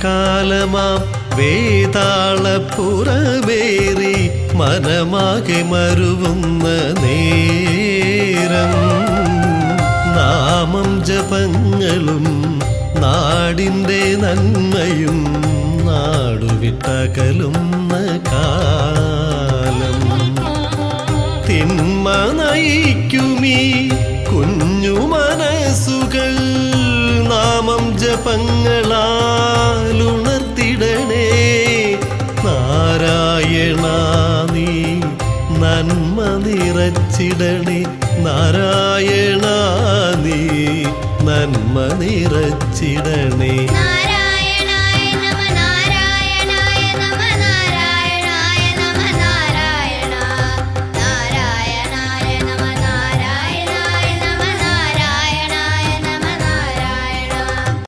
കാലമാം വേതാളപ്പുറമേറി മനമാകെ മരുവുന്ന നേരം നാമം ജപങ്ങളും നാടിൻ്റെ നന്മയും നാടുവിട്ടകലുന്ന കാലം തിന്മ നയിക്കുമീ കുഞ്ഞു മനസ്സുകൾ നാമം ജപങ്ങളാലുണർത്തിടണേ നാരായണ നീ നന്മ നിറച്ചിടണേ നാരായണ നീ നന്മ നിറച്ചിടണേ.